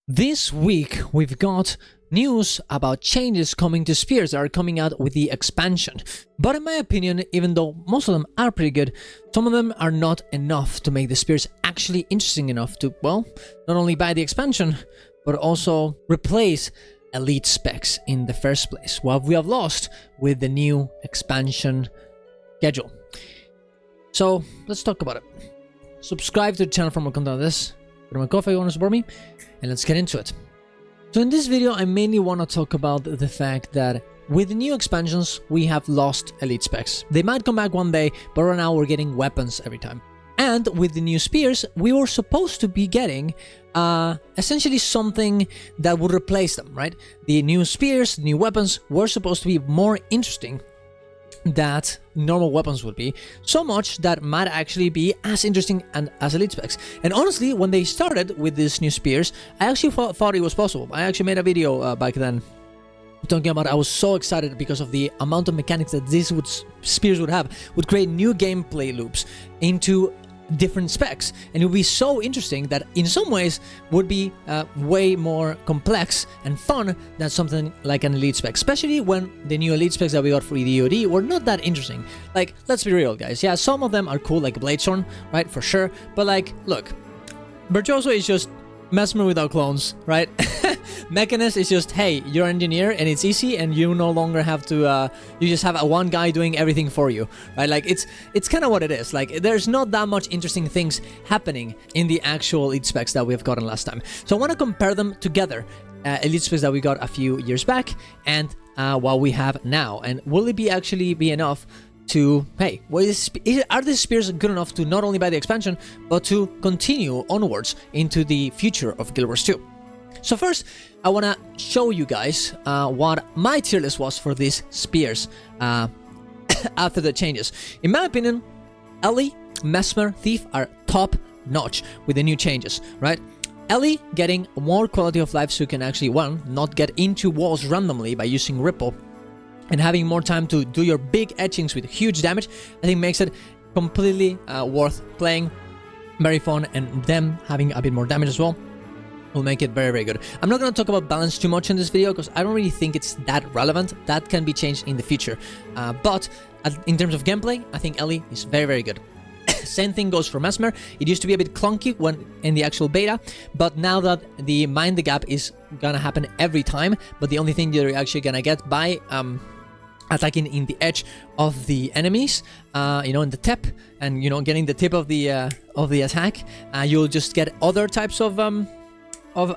This week, we've got news about changes coming to spears that are coming out with the expansion. But in my opinion, even though most of them are pretty good, some of them are not enough to make the spears actually interesting enough to, well, not only buy the expansion, but also replace elite specs in the first place, what we have lost with the new expansion schedule. So, let's talk about it. Subscribe to the channel for more content on this. Put my coffee, you want to support me? And let's get into it. So in this video, I mainly want to talk about the fact that with the new expansions, we have lost elite specs. They might come back one day, but right now we're getting weapons every time. And with the new spears, we were supposed to be getting essentially something that would replace them, right? The new spears, the new weapons were supposed to be more interesting that normal weapons would be, so much that might actually be as interesting and as elite specs. And honestly, when they started with these new spears, I actually thought it was possible. I actually made a video back then talking about I was so excited because of the amount of mechanics that these spears would have, would create new gameplay loops into different specs, and it would be so interesting that in some ways would be way more complex and fun than something like an elite spec, especially when the new elite specs that we got for EDOD were not that interesting. Like, let's be real, guys. Yeah, some of them are cool, like Bladestorm, right, for sure, but like, look, Virtuoso is just Mesmer without clones, right? Mechanist is just, hey, you're an engineer and it's easy and you no longer have to, you just have one guy doing everything for you, right? Like, it's kind of what it is. Like, there's not that much interesting things happening in the actual elite specs that we've gotten last time. So I want to compare them together, elite specs that we got a few years back and what we have now. And will it actually be enough to, hey, are these spears good enough to not only buy the expansion, but to continue onwards into the future of Guild Wars 2? So first, I want to show you guys what my tier list was for these spears after the changes. In my opinion, Ellie, Mesmer, Thief are top notch with the new changes, right? Ellie getting more quality of life so you can actually, one, not get into walls randomly by using Ripple, and having more time to do your big etchings with huge damage, I think makes it completely worth playing, very fun, and them having a bit more damage as well will make it very, very good. I'm not going to talk about balance too much in this video because I don't really think it's that relevant. That can be changed in the future. But in terms of gameplay, I think Ellie is very, very good. Same thing goes for Mesmer. It used to be a bit clunky when in the actual beta, but now that the Mind the Gap is gonna happen every time, but the only thing you're actually gonna get by attacking in the edge of the enemies, you know, in the tip, and you know, getting the tip of the attack, you'll just get other types of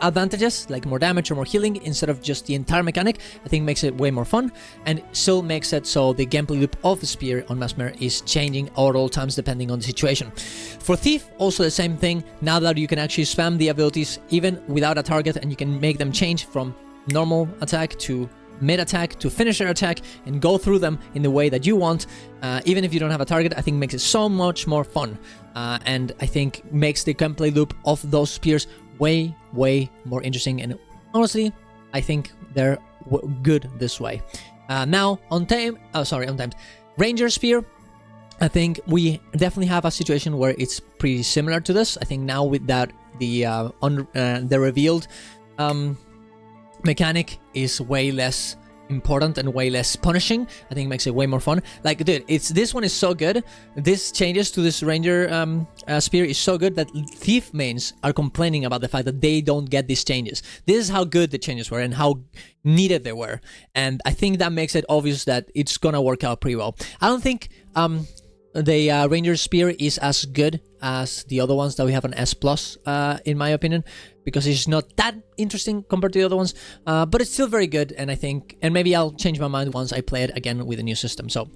advantages, like more damage or more healing, instead of just the entire mechanic. I think makes it way more fun, and still makes it so the gameplay loop of the spear on Mesmer is changing at all times depending on the situation. For Thief, also the same thing, now that you can actually spam the abilities even without a target, and you can make them change from normal attack to mid attack to finisher attack and go through them in the way that you want, even if you don't have a target. I think makes it so much more fun, and I think makes the gameplay loop of those spears way more interesting, and honestly I think they're good this way. Now on Ranger Spear, I think we definitely have a situation where it's pretty similar to this. I think now with that the revealed mechanic is way less important and way less punishing. I think it makes it way more fun. Like, dude, this one is so good. This changes to this Ranger Spear is so good that Thief mains are complaining about the fact that they don't get these changes. This is how good the changes were and how needed they were. And I think that makes it obvious that it's gonna work out pretty well. I don't think the Ranger Spear is as good as the other ones that we have on S+, in my opinion, because it's not that interesting compared to the other ones, but it's still very good, and I think, and maybe I'll change my mind once I play it again with a new system. So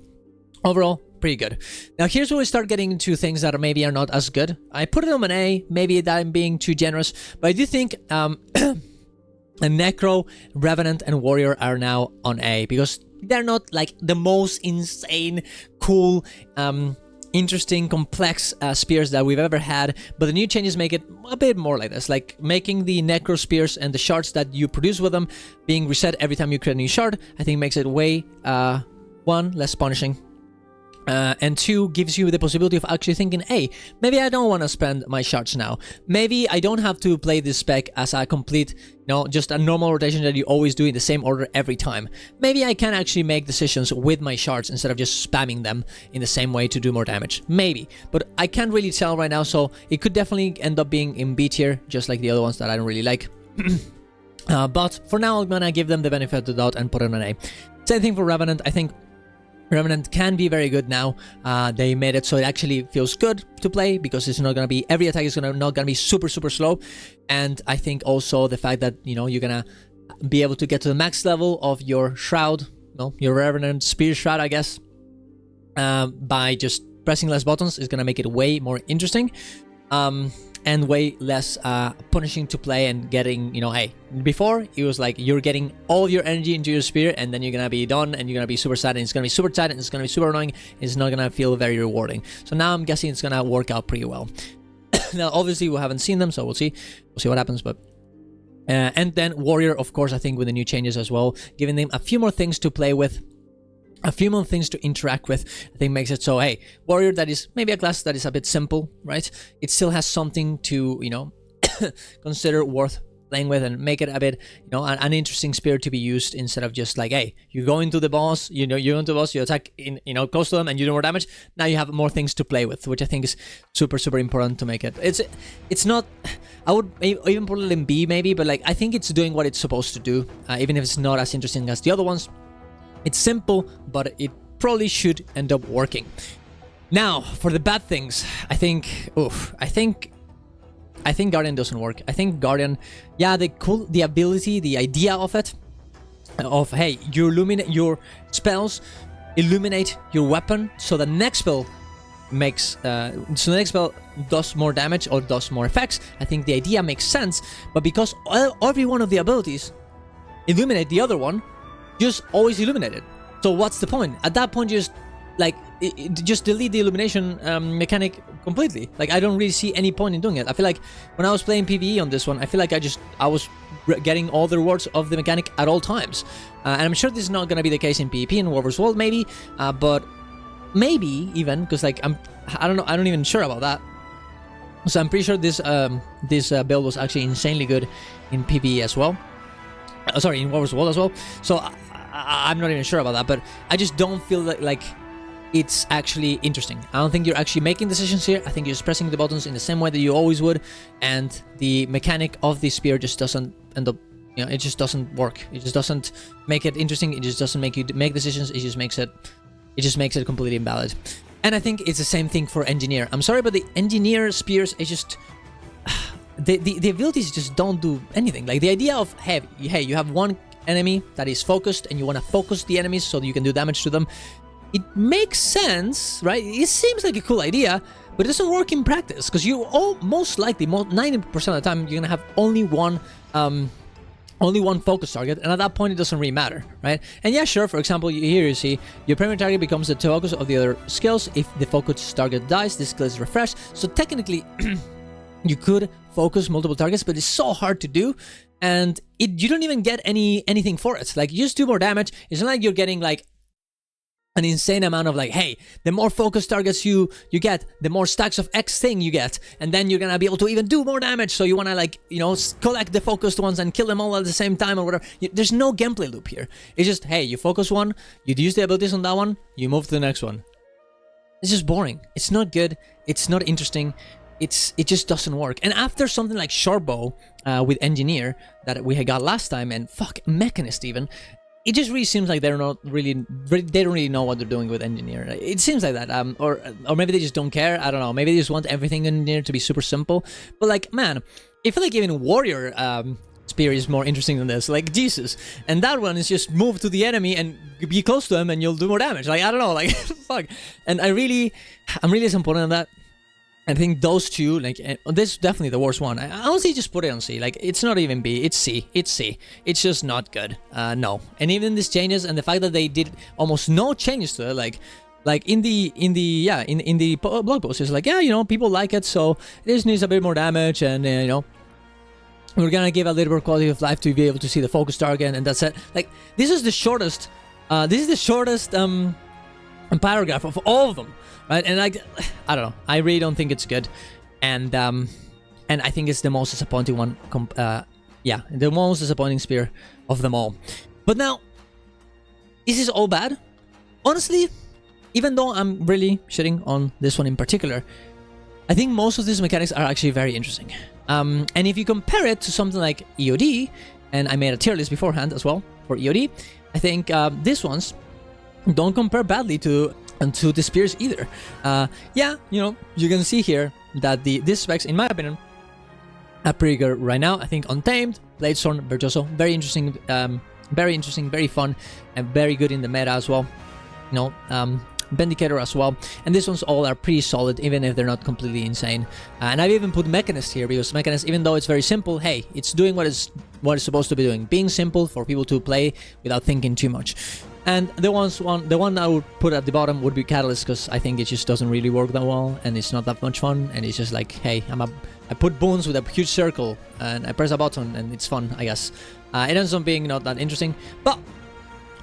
overall, pretty good. Now here's where we start getting into things that maybe are not as good. I put it on an A, maybe that I'm being too generous, but I do think a Necro, Revenant, and Warrior are now on A, because they're not like the most insane, cool, interesting, complex spears that we've ever had, but the new changes make it a bit more like this, like making the Necro spears and the shards that you produce with them being reset every time you create a new shard. I think makes it way, one, less punishing, And 2 gives you the possibility of actually thinking, hey, maybe I don't want to spend my shards now. Maybe I don't have to play this spec as a complete, just a normal rotation that you always do in the same order every time. Maybe I can actually make decisions with my shards instead of just spamming them in the same way to do more damage. Maybe. But I can't really tell right now, so it could definitely end up being in B tier, just like the other ones that I don't really like. But for now, I'm gonna give them the benefit of the doubt and put it on an A. Same thing for Revenant. I think Revenant can be very good now. They made it so it actually feels good to play because it's not gonna be, every attack is not gonna be super slow. And I think also the fact that you're gonna be able to get to the max level of your shroud, your Revenant Spear Shroud, I guess, by just pressing less buttons is gonna make it way more interesting. And way less punishing to play and getting, hey, before it was like you're getting all your energy into your spear and then you're gonna be done and you're gonna be super sad and it's gonna be super tight and it's gonna be super annoying. It's not gonna feel very rewarding. So now I'm guessing it's gonna work out pretty well. Now, obviously, we haven't seen them, so we'll see what happens, but... and then Warrior, of course, I think with the new changes as well, giving them a few more things to play with, a few more things to interact with, I think makes it so, hey, Warrior, that is maybe a class that is a bit simple, right? It still has something to, consider worth playing with and make it a bit, an interesting spear to be used instead of just like, hey, you go into the boss, you go into the boss, you attack in, close to them and you do more damage. Now you have more things to play with, which I think is super important to make it. It's not, I would even put it in B maybe, but like, I think it's doing what it's supposed to do, even if it's not as interesting as the other ones. It's simple, but it probably should end up working. Now, for the bad things, I think Guardian doesn't work. I think Guardian, yeah, the ability, the idea of it, of, hey, you illuminate your spells, illuminate your weapon, so the next spell makes, so the next spell does more damage or does more effects. I think the idea makes sense, but because every one of the abilities illuminate the other one, just always illuminate it. So what's the point? At that point, just like just delete the illumination mechanic completely. Like, I don't really see any point in doing it. I feel like when I was playing PvE on this one, I feel like I was getting all the rewards of the mechanic at all times. And I'm sure this is not going to be the case in PvP and War vs. World maybe, but maybe even because like I don't know, I don't even sure about that. So I'm pretty sure this build was actually insanely good in PvE as well. Sorry, in War vs. World as well. So I'm not even sure about that, but I just don't feel like it's actually interesting. I don't think you're actually making decisions here. I think you're just pressing the buttons in the same way that you always would, and the mechanic of the spear just doesn't end up, it just doesn't work. It just doesn't make it interesting. It just doesn't make you make decisions. It just makes it completely invalid. And I think it's the same thing for Engineer. I'm sorry, but the Engineer spears is just... The abilities just don't do anything. Like, the idea of, hey, you have one enemy that is focused and you want to focus the enemies so that you can do damage to them. It makes sense, right? It seems like a cool idea, but it doesn't work in practice because you most likely, 90% of the time, you're gonna have only one focus target, and at that point it doesn't really matter, right? And yeah, sure, for example, here you see your primary target becomes the focus of the other skills. If the focus target dies, this skill is refreshed. So technically you could focus multiple targets, but it's so hard to do, and you don't even get anything for it. Like, you just do more damage. It's not like you're getting like an insane amount of like, hey, the more focus targets you get, the more stacks of X thing you get, and then you're gonna be able to even do more damage. So you wanna, like, collect the focused ones and kill them all at the same time or whatever. There's no gameplay loop here. It's just, hey, you focus one, you use the abilities on that one, you move to the next one. It's just boring. It's not good. It's not interesting. It just doesn't work. And after something like Shortbow with Engineer that we had got last time, and Mechanist even, it just really seems like they don't really know what they're doing with Engineer. It seems like that, or maybe they just don't care. I don't know. Maybe they just want everything in Engineer to be super simple. But like, man, I feel like even Warrior Spear is more interesting than this. Like, Jesus. And that one is just move to the enemy and be close to them, and you'll do more damage. Like, I don't know. Like, fuck. And I'm really disappointed on that. I think those two, like, this is definitely the worst one. I honestly just put it on C. Like, it's not even B, it's C. It's C. It's just not good. No. And even these changes and the fact that they did almost no changes to it, like in the blog post, it's like, yeah, people like it, so this needs a bit more damage, and we're gonna give a little more quality of life to be able to see the focus target, and that's it. Like, this is the shortest. a paragraph of all of them, right? And I don't know. I really don't think it's good, and I think it's the most disappointing one. Yeah, the most disappointing spear of them all. But now, is this all bad? Honestly, even though I'm really shitting on this one in particular, I think most of these mechanics are actually very interesting. And if you compare it to something like EOD, and I made a tier list beforehand as well for EOD, I think these ones don't compare badly to the spears either. Yeah, you know, you can see here that these specs, in my opinion, are pretty good right now. I think Untamed, Bladestone, Virtuoso, very interesting, very fun, and very good in the meta as well. You know, Vindicator as well, and these ones all are pretty solid, even if they're not completely insane. And I've even put Mechanist here, because Mechanist, even though it's very simple, hey, it's doing what it's supposed to be doing, being simple for people to play without thinking too much. And the one I would put at the bottom would be Catalyst, because I think it just doesn't really work that well, and it's not that much fun, and it's just like, hey, I put boons with a huge circle, and I press a button, and it's fun, I guess. It ends up being not that interesting, but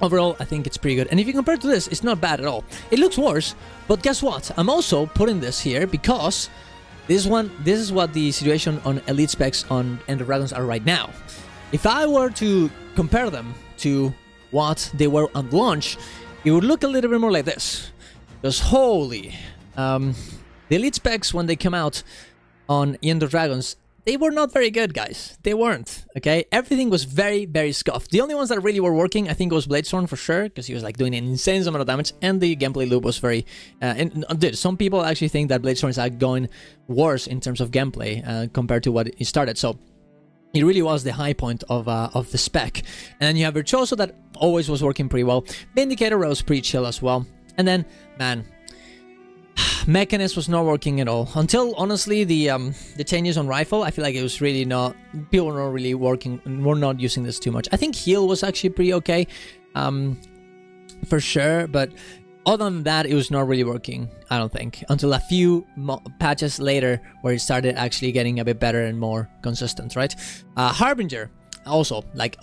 overall, I think it's pretty good. And if you compare to this, it's not bad at all. It looks worse, but guess what? I'm also putting this here because this is what the situation on Elite specs on Ender Dragons are right now. If I were to compare them to what they were on launch, it would look a little bit more like this. Because holy, the Elite specs when they come out on Ender Dragons, they were not very good, guys. They weren't, okay? Everything was very, very scuffed. The only ones that really were working, I think, was Bladestone for sure, because he was like doing an insane amount of damage, and the gameplay loop was very... some people actually think that Bladestone is going worse in terms of gameplay compared to what it started, so it really was the high point of the spec. And then you have Virtuoso that always was working pretty well. Vindicator was pretty chill as well. And then, man... Mechanist was not working at all until honestly the changes on rifle. I feel like it was really not, people were not really working, were not using this too much. I think heal was actually pretty okay, for sure, but other than that, it was not really working, I don't think, until a few patches later where it started actually getting a bit better and more consistent, right? Harbinger also, like,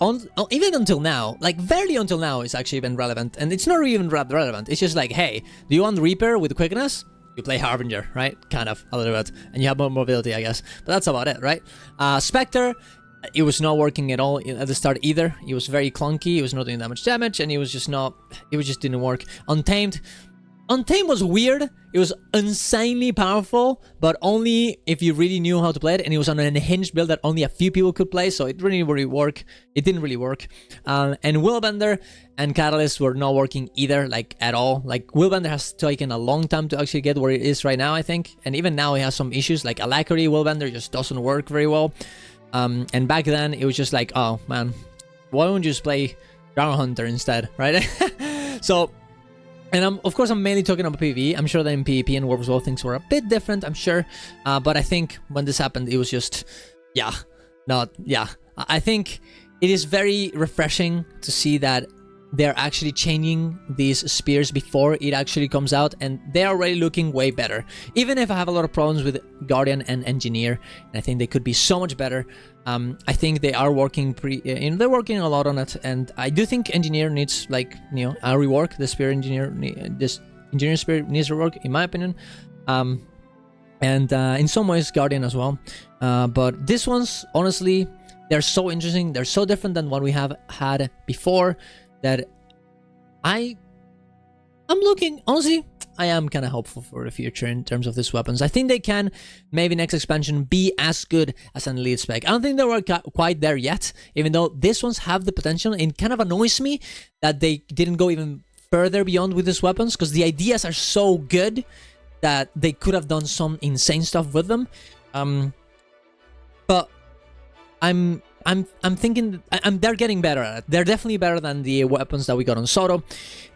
even until now, like, barely until now, it's actually been relevant, and it's not even relevant. It's just like, hey, do you want Reaper with quickness? You play Harbinger, right? Kind of, a little bit. And you have more mobility, I guess. But that's about it, right? Spectre, it was not working at all at the start either. It was very clunky, it was not doing that much damage, and it was just not... It just didn't work. Untamed was weird. It was insanely powerful, but only if you really knew how to play it, and it was on an unhinged build that only a few people could play, so it didn't really work. And Willbender and Catalyst were not working either, like, at all. Like, Willbender has taken a long time to actually get where it is right now, I think, and even now he has some issues, like Alacrity Willbender just doesn't work very well. And back then, it was just like, oh, man, why don't you just play Dragon Hunter instead, right? So... And of course, I'm mainly talking about PvE. I'm sure that in PvP and Warp as well, things were a bit different, I'm sure. But I think when this happened, it was just, I think it is very refreshing to see that they're actually changing these spears before it actually comes out, and they're already looking way better. Even if I have a lot of problems with Guardian and Engineer, and I think they could be so much better, I think they are working they're working a lot on it, and I do think Engineer needs, like, you know, a rework. The spear Engineer, this Engineer spear needs rework, in my opinion. And in some ways, Guardian as well. But these ones, honestly, they're so interesting. They're so different than what we have had before, that I'm looking, honestly, I am kind of hopeful for the future in terms of these weapons. I think they can, maybe next expansion, be as good as an Elite spec. I don't think they were quite there yet, even though these ones have the potential. It kind of annoys me that they didn't go even further beyond with these weapons, because the ideas are so good that they could have done some insane stuff with them. But I'm thinking they're getting better at it. They're definitely better than the weapons that we got on Soto.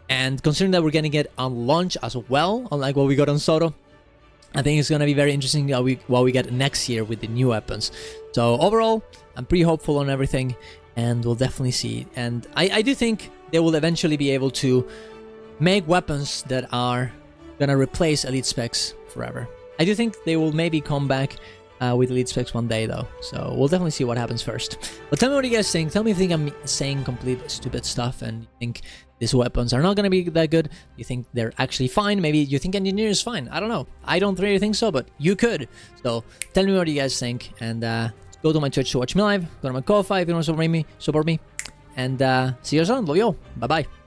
And considering that we're gonna get on launch as well, unlike what we got on Soto, I think it's gonna be very interesting what we get next year with the new weapons. So overall, I'm pretty hopeful on everything, and we'll definitely see. And I do think they will eventually be able to make weapons that are gonna replace Elite specs forever. I do think they will maybe come back with elite specs one day though, so we'll definitely see what happens first. But tell me what you guys think. Tell me if you think I'm saying complete stupid stuff and you think these weapons are not gonna be that good. You think they're actually fine. Maybe you think engineer is fine. I don't know. I don't really think so, but you could. So tell me what you guys think, and go to my Twitch to watch me live. Go to my Ko-Fi if you want to support me. And see you soon. Love you all. Bye bye.